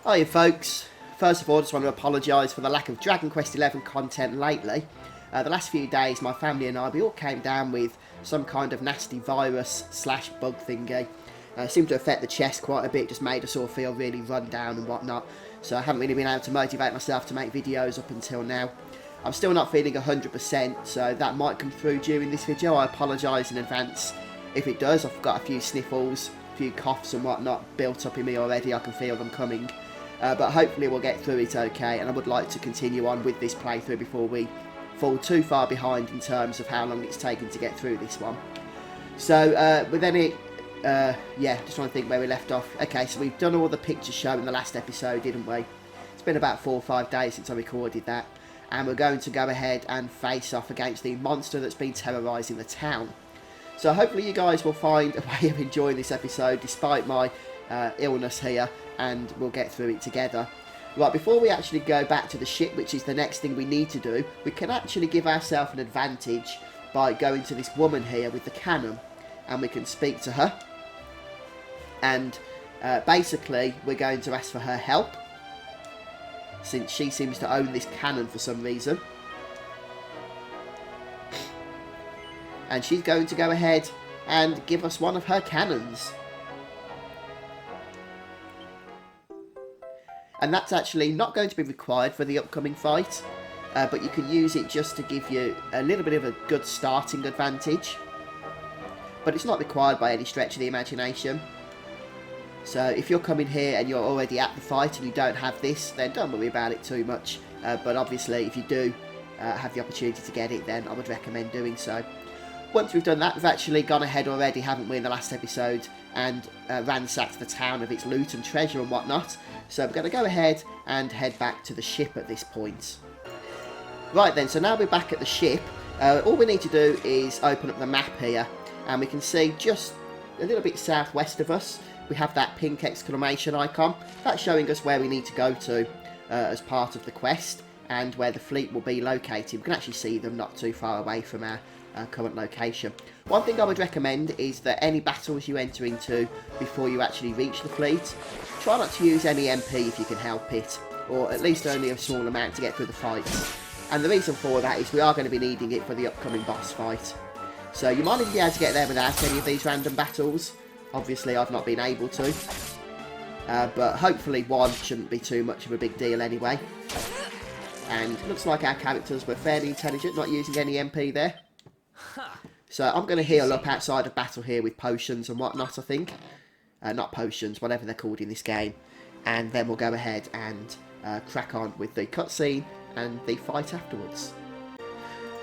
Hiya folks, first of all I just want to apologise for the lack of Dragon Quest XI content lately. The last few days my family and we all came down with some kind of nasty virus / bug thingy. Seemed to affect the chest quite a bit, just made us all feel really run down and whatnot. So I haven't really been able to motivate myself to make videos up until now. I'm still not feeling 100%, so that might come through during this video. I apologise in advance if it does. I've got a few sniffles, a few coughs and whatnot built up in me already. I can feel them coming. But hopefully we'll get through it okay, and I would like to continue on with this playthrough before we fall too far behind in terms of how long it's taken to get through this one. So with any... yeah, just trying to think where we left off. Okay, so we've done all the picture show in the last episode, didn't we? It's been about 4 or 5 days since I recorded that. And we're going to go ahead and face off against the monster that's been terrorising the town. So hopefully you guys will find a way of enjoying this episode despite my illness here, and we'll get through it together. Right, before we actually go back to the ship, which is the next thing we need to do, we can actually give ourselves an advantage by going to this woman here with the cannon, and we can speak to her. And basically we're going to ask for her help, since she seems to own this cannon for some reason. And she's going to go ahead and give us one of her cannons. And that's actually not going to be required for the upcoming fight, but you can use it just to give you a little bit of a good starting advantage. But it's not required by any stretch of the imagination. So if you're coming here and you're already at the fight and you don't have this, then don't worry about it too much. But obviously if you do have the opportunity to get it, then I would recommend doing so. Once we've done that, we've actually gone ahead already, haven't we, in the last episode, and ransacked the town of its loot and treasure and whatnot. So we're going to go ahead and head back to the ship at this point. Right then, so now we're back at the ship. All we need to do is open up the map here, and we can see just a little bit southwest of us, we have that pink exclamation icon. That's showing us where we need to go to as part of the quest, and where the fleet will be located. We can actually see them not too far away from our current location. One thing I would recommend is that any battles you enter into before you actually reach the fleet, try not to use any MP if you can help it, or at least only a small amount to get through the fights. And the reason for that is we are going to be needing it for the upcoming boss fight. So you might even be able to get there without any of these random battles. Obviously I've not been able to, but hopefully one shouldn't be too much of a big deal anyway. And it looks like our characters were fairly intelligent, not using any MP there. So I'm going to heal up outside of battle here with potions and whatnot, I think. Not potions, whatever they're called in this game. And then we'll go ahead and crack on with the cutscene and the fight afterwards.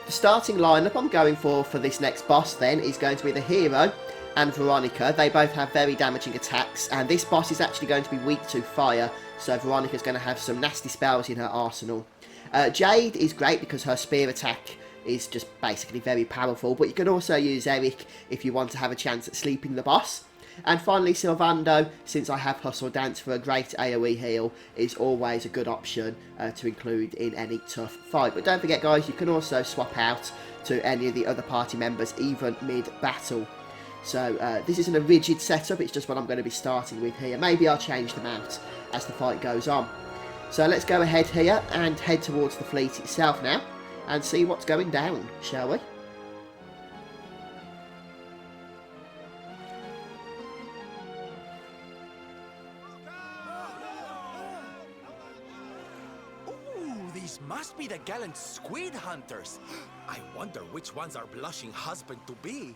The starting lineup I'm going for this next boss then is going to be the hero and Veronica. They both have very damaging attacks, and this boss is actually going to be weak to fire, so Veronica's going to have some nasty spells in her arsenal. Jade is great because her spear attack is just basically very powerful, but you can also use Eric if you want to have a chance at sleeping the boss. And finally Sylvando, since I have Hustle Dance for a great AoE heal, is always a good option to include in any tough fight. But don't forget guys, you can also swap out to any of the other party members even mid-battle. So this isn't a rigid setup, it's just what I'm going to be starting with here. Maybe I'll change them out as the fight goes on. So let's go ahead here and head towards the fleet itself now, and see what's going down, shall we? Ooh, these must be the gallant squid hunters. I wonder which ones our blushing husband to be.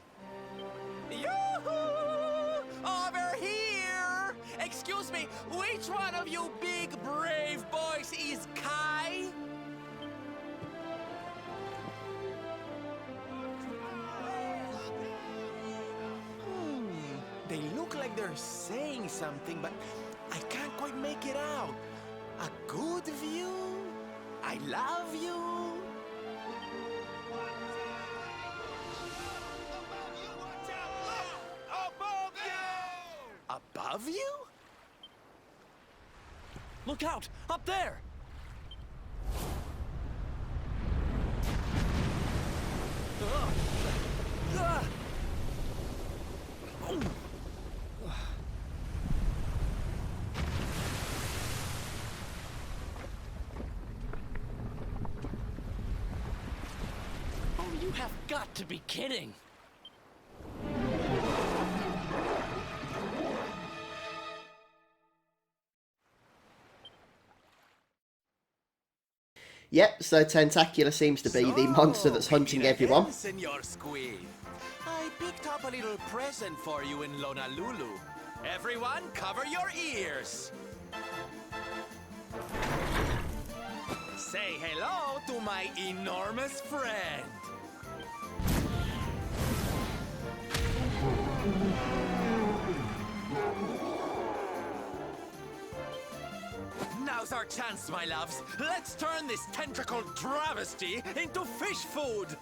Yoo-hoo! Over here! Excuse me, which one of you big brave boys is Kai? They look like they're saying something, but I can't quite make it out. A good view? I love you? Above you? Look out! Up there! got to be kidding. Yep, so Tentacular seems to be the monster that's hunting everyone. Senor Squid. I picked up a little present for you in Honolulu. Everyone, cover your ears. Say hello to my enormous friend. Now's our chance, my loves. Let's turn this tentacle travesty into fish food.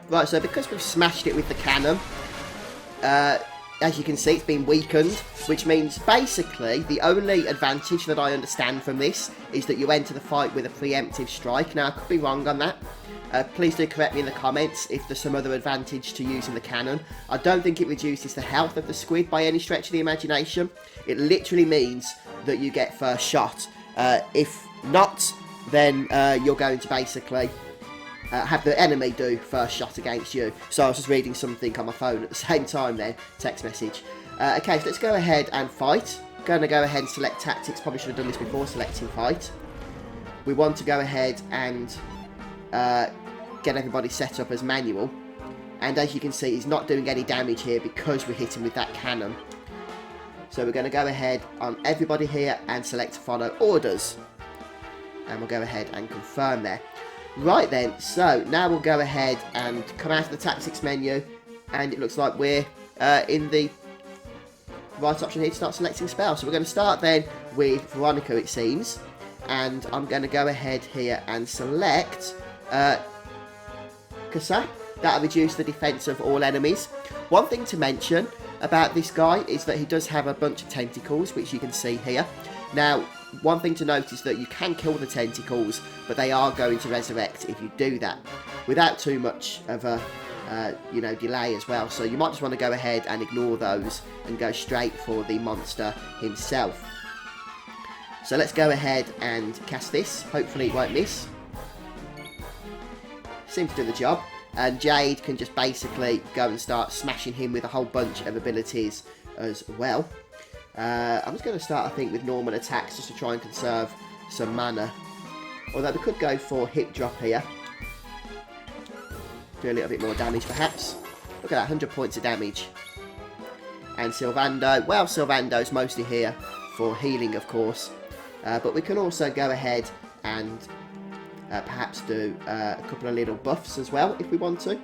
Right, so because we've smashed it with the cannon, as you can see, it's been weakened, which means basically the only advantage that I understand from this is that you enter the fight with a preemptive strike. Now, I could be wrong on that. Please do correct me in the comments if there's some other advantage to using the cannon. I don't think it reduces the health of the squid by any stretch of the imagination. It literally means that you get first shot. If not, then you're going to basically have the enemy do first shot against you. So I was just reading something on my phone at the same time then, text message. Okay, so let's go ahead and fight. Going to go ahead and select tactics. Probably should have done this before selecting fight. We want to go ahead and get everybody set up as manual, and as you can see, he's not doing any damage here because we're hitting with that cannon. So we're going to go ahead on everybody here and select follow orders, and we'll go ahead and confirm there. Right then, so now we'll go ahead and come out of the tactics menu, and it looks like we're in the right option here to start selecting spells. So we're going to start then with Veronica, it seems, and I'm going to go ahead here and select Kasa. That'll reduce the defense of all enemies. One thing to mention about this guy is that he does have a bunch of tentacles, which you can see here. Now, one thing to note is that you can kill the tentacles, but they are going to resurrect if you do that, without too much of a delay as well. So you might just want to go ahead and ignore those and go straight for the monster himself. So let's go ahead and cast this. Hopefully it won't miss. Seems to do the job, and Jade can just basically go and start smashing him with a whole bunch of abilities as well. I'm just going to start, I think, with normal attacks just to try and conserve some mana, although we could go for hip drop here, do a little bit more damage perhaps. Look at that, 100 points of damage. And Sylvando, well, Sylvando's mostly here for healing, of course, but we can also go ahead and perhaps do a couple of little buffs as well if we want to.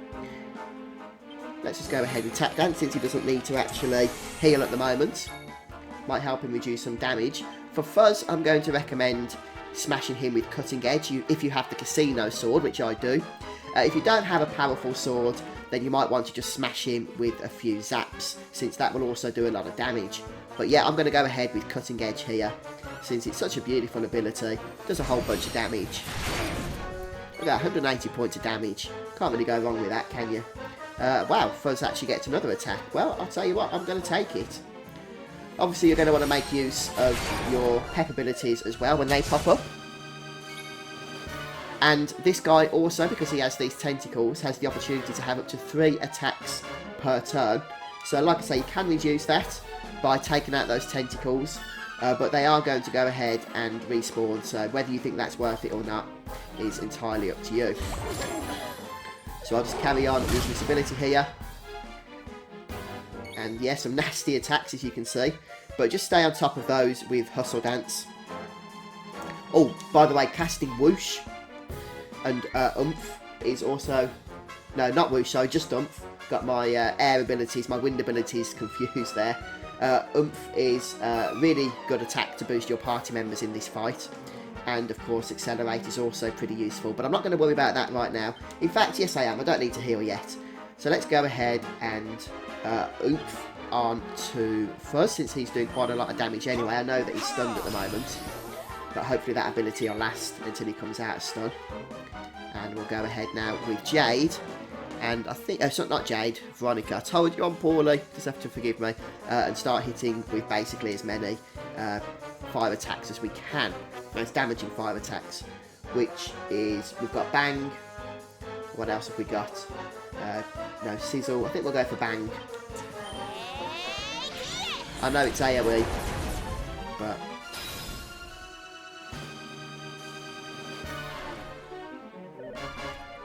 Let's just go ahead and tap dance since he doesn't need to actually heal at the moment. Might help him reduce some damage. For Fuzz, I'm going to recommend smashing him with Cutting Edge if you have the Casino sword, which I do. If you don't have a powerful sword, then you might want to just smash him with a few zaps, since that will also do a lot of damage. But yeah, I'm going to go ahead with Cutting Edge here, since it's such a beautiful ability. Does a whole bunch of damage. Look at that, 180 points of damage. Can't really go wrong with that, can you? Wow, Fuzz actually gets another attack. Well, I'll tell you what, I'm going to take it. Obviously, you're going to want to make use of your pep abilities as well when they pop up. And this guy also, because he has these tentacles, has the opportunity to have up to 3 attacks per turn. So like I say, you can reduce that by taking out those tentacles, but they are going to go ahead and respawn, so whether you think that's worth it or not is entirely up to you. So I'll just carry on using this ability here. And yeah, some nasty attacks as you can see, but just stay on top of those with Hustle Dance. Oh, by the way, casting Whoosh and Oomph is also... No, not Whoosh, sorry, just Oomph. Got my air abilities, my wind abilities confused there. Oomph is a really good attack to boost your party members in this fight. And of course, Accelerate is also pretty useful, but I'm not going to worry about that right now. In fact, yes I am, I don't need to heal yet. So let's go ahead and Oomph on to Fuzz, since he's doing quite a lot of damage anyway. I know that he's stunned at the moment, but hopefully that ability will last until he comes out of stun. And we'll go ahead now with Jade. And I think, so not Jade, Veronica. I told you I'm poorly, just have to forgive me. And start hitting with basically as many 5 attacks as we can. Most damaging 5 attacks. which is, we've got Bang. What else have we got? No, Sizzle. I think we'll go for Bang. I know it's AoE, but...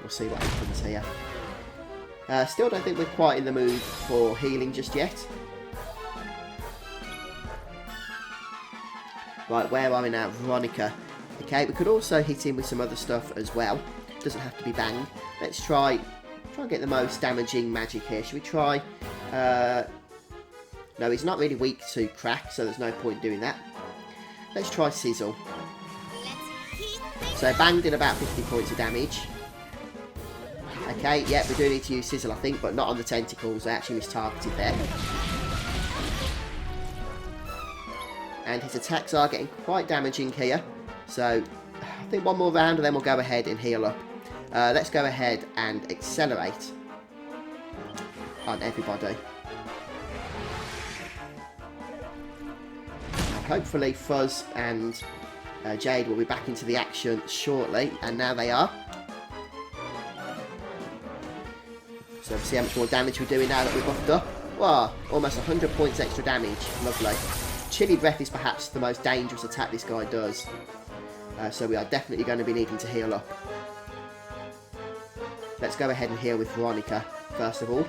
we'll see what happens here. Still don't think we're quite in the mood for healing just yet. Right, where are we now? Veronica. Okay, we could also hit him with some other stuff as well. Doesn't have to be Bang. Let's try and get the most damaging magic here. Should we try... no, he's not really weak to crack, so there's no point doing that. Let's try Sizzle. So Bang did about 50 points of damage. Okay, yeah, we do need to use Sizzle, I think, but not on the tentacles. They actually mistargeted there. And his attacks are getting quite damaging here. So, I think one more round and then we'll go ahead and heal up. Let's go ahead and accelerate on everybody. And hopefully Fuzz and Jade will be back into the action shortly, and now they are. So see how much more damage we're doing now that we're buffed up. Wow, almost 100 points extra damage. Lovely. Chilly Breath is perhaps the most dangerous attack this guy does. So we are definitely going to be needing to heal up. Let's go ahead and heal with Veronica, first of all.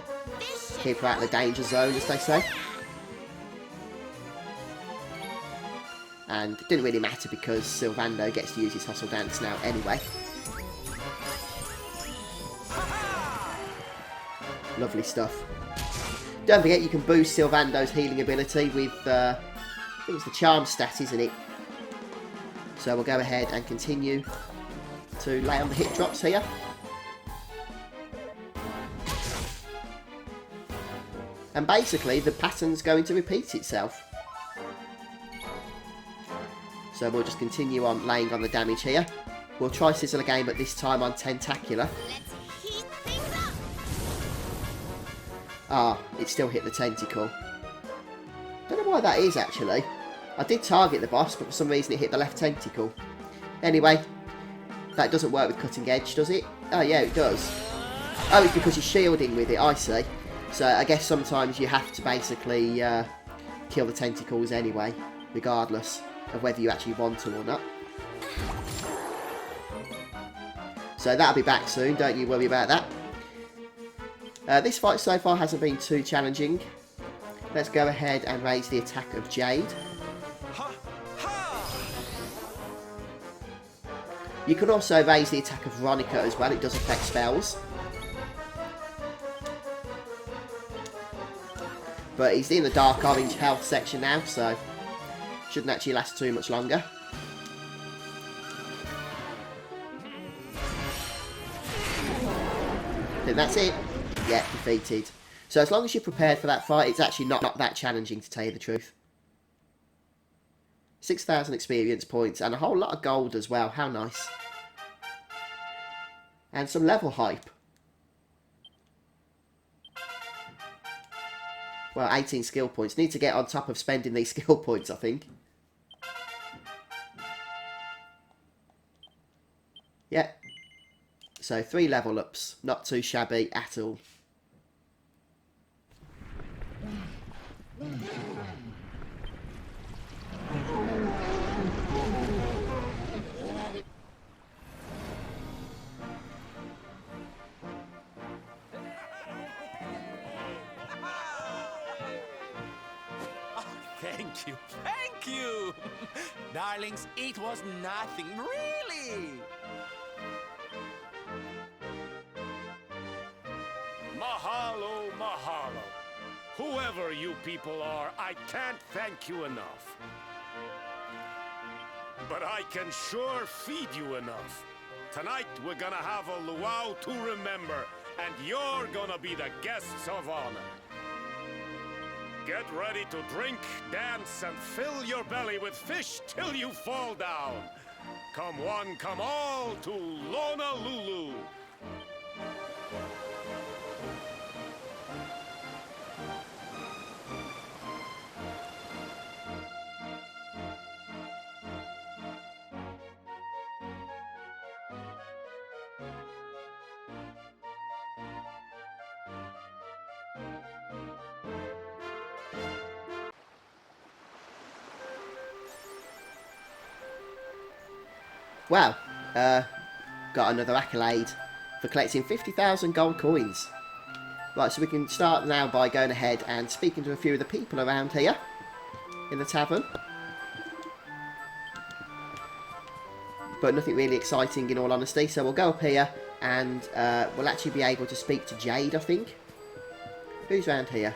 Keep her out of the danger zone, as they say. And it didn't really matter because Sylvando gets to use his Hustle Dance now anyway. Lovely stuff. Don't forget you can boost Sylvando's healing ability with, I think it's the Charm stat, isn't it? So we'll go ahead and continue to lay on the hit drops here. And basically the pattern's going to repeat itself. So we'll just continue on laying on the damage here. We'll try Sizzle again, but this time on Tentacular. Ah, it still hit the tentacle. Don't know why that is, actually. I did target the boss, but for some reason it hit the left tentacle. Anyway, that doesn't work with Cutting Edge, does it? Oh, yeah, it does. Oh, it's because you're shielding with it, I see. So I guess sometimes you have to basically kill the tentacles anyway, regardless of whether you actually want to or not. So that'll be back soon, don't you worry about that. This fight so far hasn't been too challenging. Let's go ahead and raise the attack of Jade. You can also raise the attack of Veronica as well, it does affect spells. But he's in the dark orange health section now, so shouldn't actually last too much longer. I think that's it. Yeah, defeated. So as long as you're prepared for that fight, it's actually not that challenging, to tell you the truth. 6,000 experience points and a whole lot of gold as well. How nice. And some level hype. Well, 18 skill points. Need to get on top of spending these skill points, I think. Yeah. So 3 level ups. Not too shabby at all. Thank you, thank you! Darlings, it was nothing, really! Mahalo, mahalo. Whoever you people are, I can't thank you enough. But I can sure feed you enough. Tonight we're gonna have a luau to remember, and you're gonna be the guests of honor. Get ready to drink, dance, and fill your belly with fish till you fall down. Come one, come all to Lona Lulu. Wow, got another accolade for collecting 50,000 gold coins. Right, so we can start now by going ahead and speaking to a few of the people around here in the tavern. But nothing really exciting in all honesty, so we'll go up here and we'll actually be able to speak to Jade, I think. Who's around here?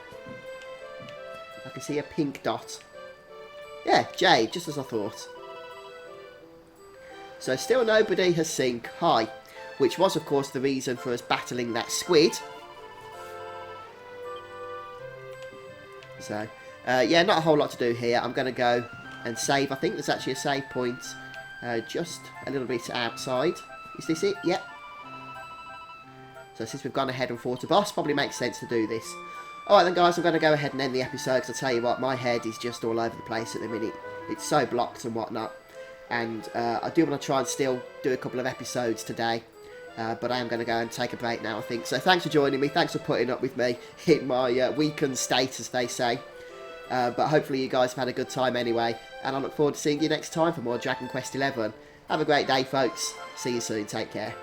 I can see a pink dot. Yeah, Jade, just as I thought. So still nobody has seen Kai, which was of course the reason for us battling that squid. So, yeah, not a whole lot to do here. I'm going to go and save. I think there's actually a save point just a little bit outside. Is this it? Yep. So since we've gone ahead and fought a boss, probably makes sense to do this. Alright then guys, I'm going to go ahead and end the episode, because I'll tell you what, my head is just all over the place at the minute. It's so blocked and whatnot. And I do want to try and still do a couple of episodes today. But I am going to go and take a break now, I think. So thanks for joining me. Thanks for putting up with me in my weakened state, as they say. But hopefully you guys have had a good time anyway. And I look forward to seeing you next time for more Dragon Quest XI. Have a great day, folks. See you soon. Take care.